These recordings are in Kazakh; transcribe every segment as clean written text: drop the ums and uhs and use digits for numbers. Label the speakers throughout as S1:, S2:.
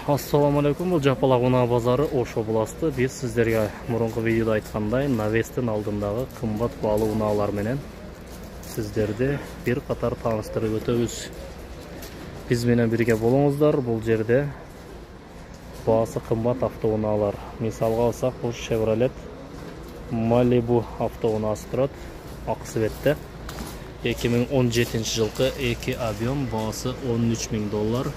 S1: Assalamu alaikum, бұл Жапалақ Унаа базары Ош областы. Біз сіздерге мұрынғы видеода айтқандай Навестің алдындағы қымбат балы унаалар менен сіздерді бір қатар таныстырып өтөбүз. Біз менен бірге болуңуздар. Бұл жерде баасы қымбат автоунаалар. Мисалға алсақ, бұл Chevrolet Malibu автоунаасы тұрат. Ақысы бетті. 2017 жылғы 2 объем, баасы $13,000.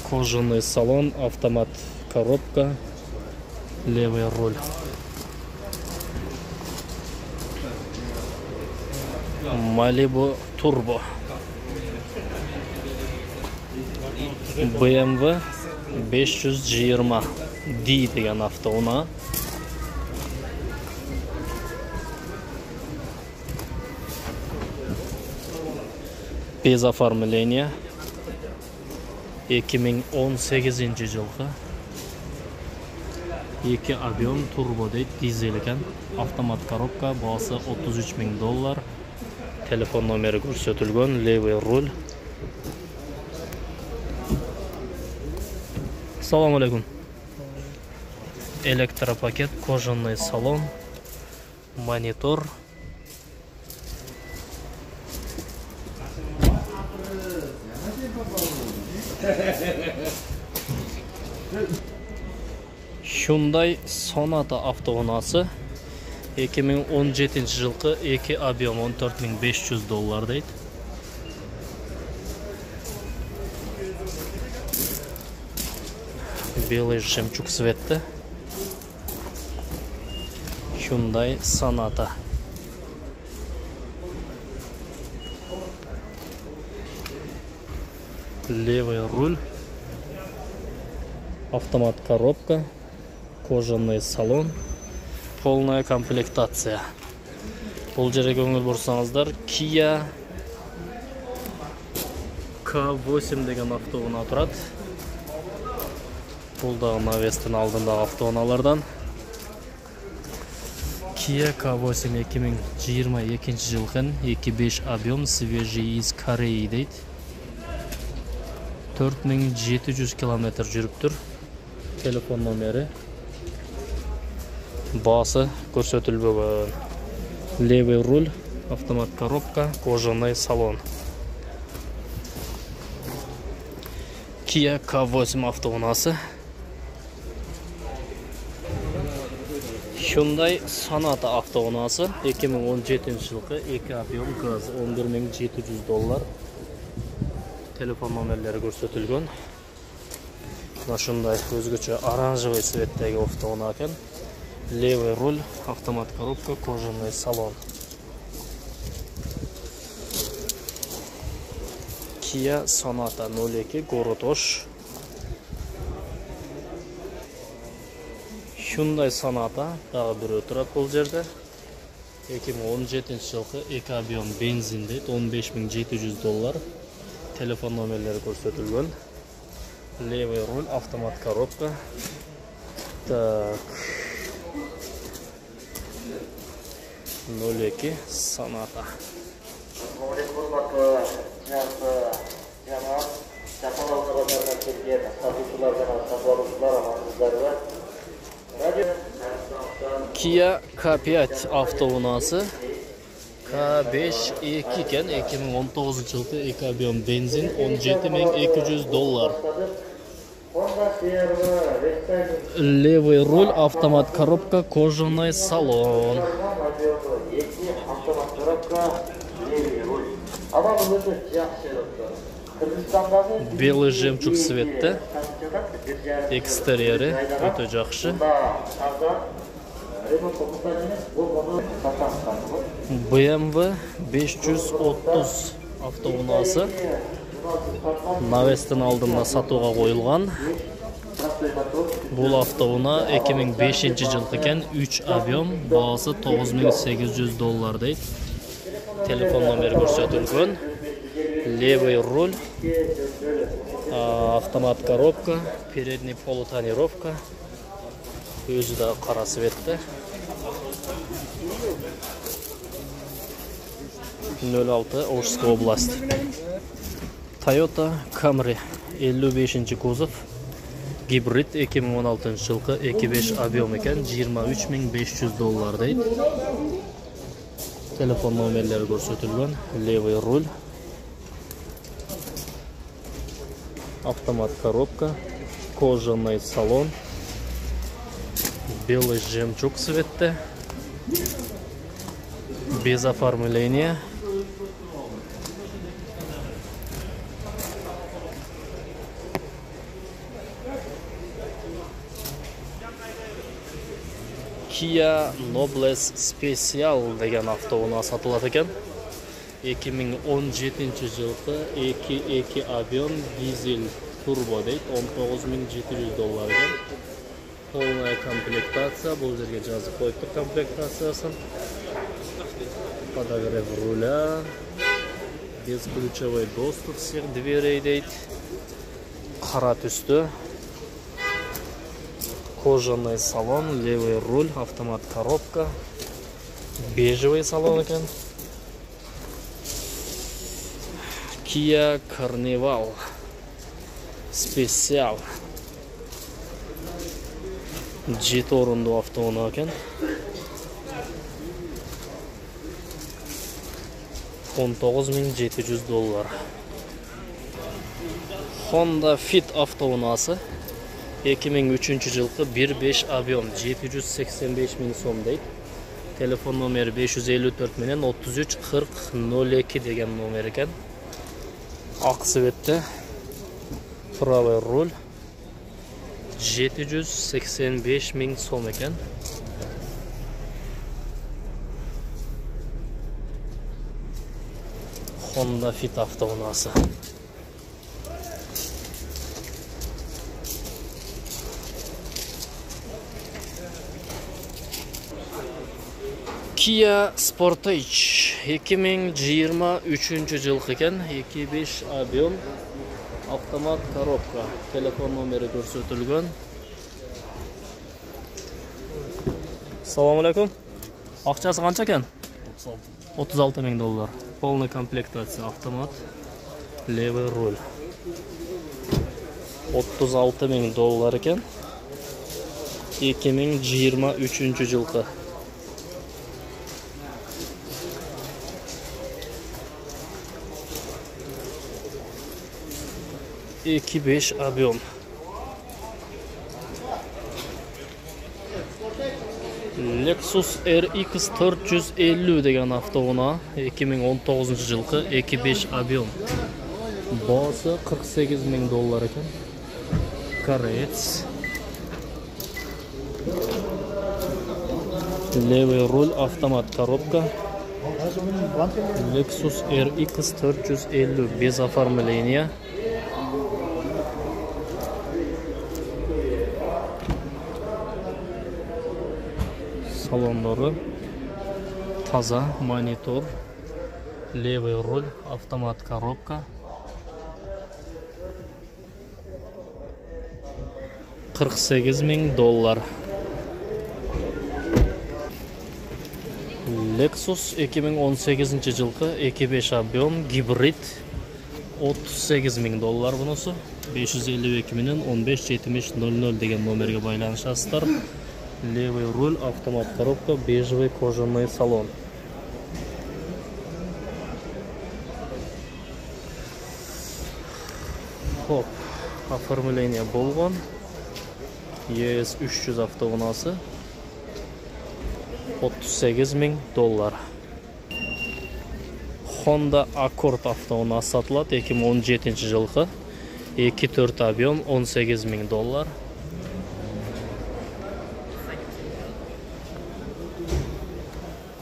S1: Кожаный салон, автомат, коробка, левый руль. Malibu Turbo. BMW 520D деген автоуна. Без оформления. 2018 жылғы 2 объем турбо дейді, дизель екен. Автомат коробка, баасы $33,000. Телефон номері көрсетілген, левый руль. Ассаламу алейкум. Электропакет, кожаный салон, монитор. Hyundai Sonata автоунасы 2017 жылғы 2 объем $14,500 дейді. Белый жемчуг цветті. Hyundai Sonata. Левый руль, автомат коробка, кожаный салон, полная комплектация. Бұл жерге көңіл бұрсаңыздар, Kia K8 деген автоуна тұрады. Бұл да Навестің алдындағы автоуналардан. Kia K8 2022 жылғы 2.5 объем, свежий из Кореи дейді. 4700 км жүріп тұр. Телефон номері. Басы көрсетілбеген. Левый руль, автомат коробка, кожаный салон. Kia K8 автоунасы. Hyundai Sonata автоунасы 2017 жылғы 2 объем, газ $11,700. Телефон номерлері көрсетілген. Нашындай өзгөчө оранжевый цветтегі автоуна екен. Левый руль, автомат коробка, кожаный салон. Kia Sonata 02, город Ош. Hyundai Sonata дағы бір өтірат бұл жерде. 2017 жылғы 2 объем бензин дейді, $15,700. Телефон номерлері көрсетілген. Левый руль, автомат коробка. Так. 02 Sonata. Kia K5 автоунасы. K5 2 кен, 2019 жылғы 2 объем бензин, $17,200. Левый руль, автомат коробка, кожаный салон. Белый жемчуг цветті. Экстерьері өте жақшы. BMW 530 автоунасы. Навестің алдында сатуға қойылған. Бұл автоуна 2005 жылғы кен, 3 объем, бағасы $9,800 дейді. Телефон номері көрсетілген. Левый руль, автомат коробка, передний полутонировка. Өзі де қара светті. 06 Ошская область. Toyota Camry 55 kuzov gibrid 2016 жылғы 2.5 объем екен, $23.500 дейді. Telefon номерлері көрсетілген. Левый руль, автомат коробка, кожаный салон, белый жемчуг цветте, без оформления. Kia Nobles Special деген автоунаа сатылады екен. 2017 жылғы 2.2 объем дизель турбо дейді, $19.700 екен. Полная комплектация, бұл жерге жазып қойыпты комплектациясын. Подогрев руля, бесключевой доступ всех дверей дейді. Қара түсті. Кожаный салон, левый руль, автомат коробка, бежевый салон екен. Kia Carnival Special 7 орынды автоунаа екен. $19.700. Honda Fit автоунаасы 2003 жылғы 1.5 объем $785.000 сом дейді. Телефон номері 554 менен 334002 деген номер екен. Ақ цветте, правый руль, $785.000 сом екен. Honda Fit автоунаасы. Kia Sportage 2023 жылғы екен, 2.5 объем, автомат коробка. Телефон номері көрсетілген. Салам алейкум. Ақшасы қанша екен? $36.000. Полная комплектация, автомат, левый руль. $36.000 екен. 2023 жылғы. $2.5 объем. Lexus RX 450 деген автоунаа 2019 жылғы 2.5 объем. Басы $48.000 екен. Корец. Левый руль, автомат коробка. Lexus RX 450 без оформления. Салондары таза, монитор, левый руль, автомат коробка. $48.000. Lexus 2018 жылғы 2.5 объем гибрид $38.000 бұнысы. 552 менен 157000 деген номерге байланышасыздар. Левый руль, автомат коробка, бежевый кожаный салон. Хоп, оформление болған. ES 300 автоунасы $38.000. Honda Accord автоунасы сатылады 2017 жылғы 2.4 объем $18.000.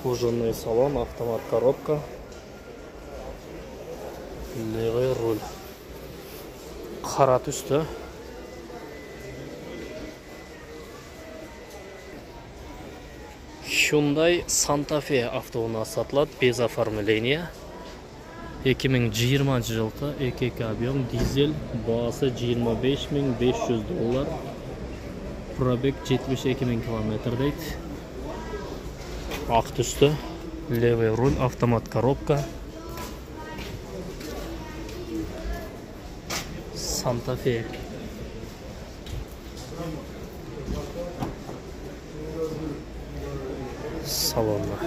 S1: Кожаный салон, автомат коробка, левый руль. Қара түсті. Hyundai Santa Fe автоунаа сатылады без оформления. 2020 жылғы 2.2 объем дизель, басы $25.500. Пробег 72.000 км дейді. Ақ түсті, левый руль, автомат коробка, Santa Fe. Salonda.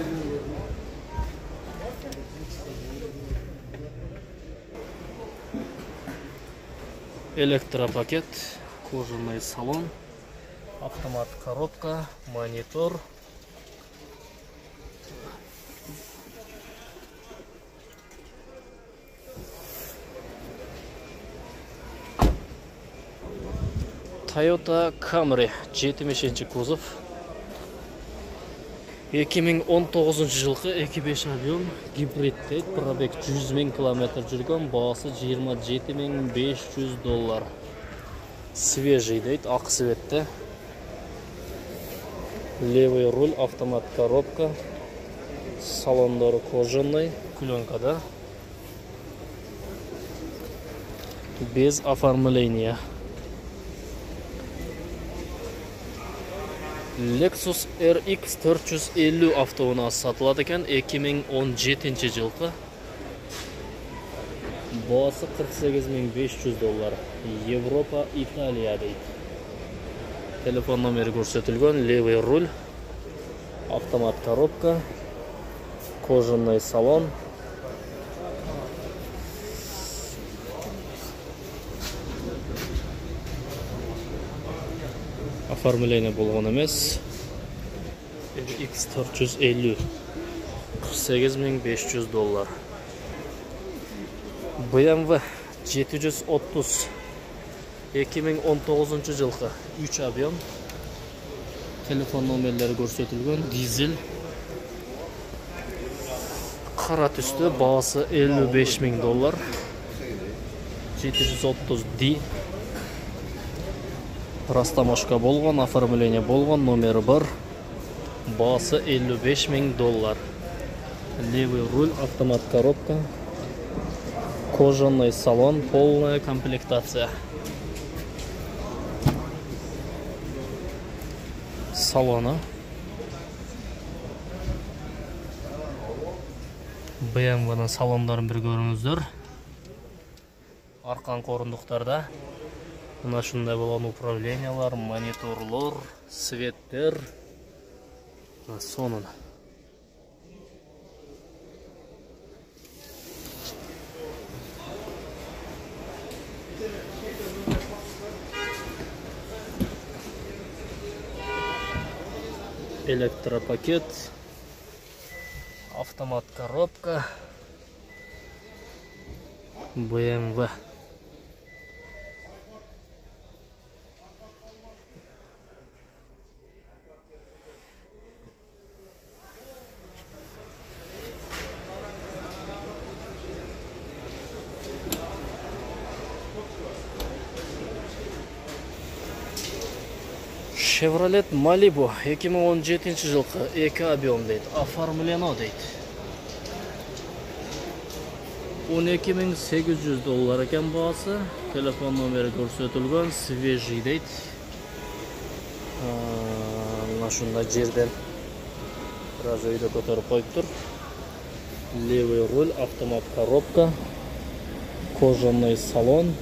S1: Электропакет, кожаный салон, автомат коробка, монитор. Toyota Camry 70 kuzov. 2019 жылғы 2.5 объем гибрид дейді, пробег 100 000 км жүрген, бағасы $27 500. Свежий дейді, ақ светті. Левый руль, автомат коробка. Салондары кожаный, пленкада. Без оформления. Lexus RX 450 avtounasi satılады ekan, 2017 жылғы. Бағасы $48 500. Европа, Италия дейді. Телефон номері көрсетілген, левый руль, автомат коробка, кожаный салон. Оформление болған емес. RX 450 $48 500. BMW 730 2019 жылғы 3 объем. Телефон номерлері көрсетілген, дизель. Қара түсті, бағасы $55 000. 730D. Растамашка болған, оформление болған, номері бар. Бағасы $55 000. Левый руль, автомат коробка. Кожаный салон, полная комплектация. Салона. BMW-ның салондарын бір көріңіздер. Арқан орындықтарда. Мына шындай болған управлениялар, мониторлар, светтер. Сонын. Электропакет, автомат коробка, BMW. Chevrolet Malibu 2017 жылғы 2 объем дейді, оформлено дейді. $12 800 екен бағасы. Телефон номері көрсетілген, свежий дейді. Машында жерден біраз өйді көтеріп қойып тұр. Левый руль, автомат коробка, кожаный салон.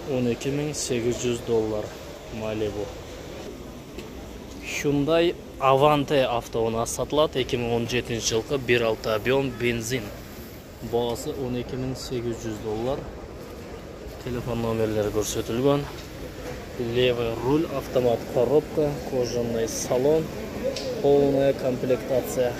S1: $12 800 Malibu. Hyundai Avante avtounasi satılады, 2017 жылғы 1.6 объем бензин. Бағасы $12 800. Телефон номерлері көрсетілген. Левый руль, автомат коробка, кожаный салон, полная комплектация.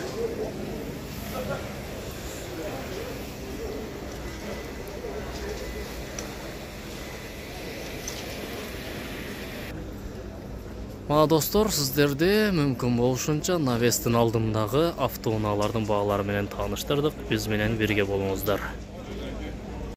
S1: Мына достор, сіздерде мүмкін болушынша Навестің алдындағы автоунаалардың бағалары менен таныштырдық. Біз менен бірге болыңыздар.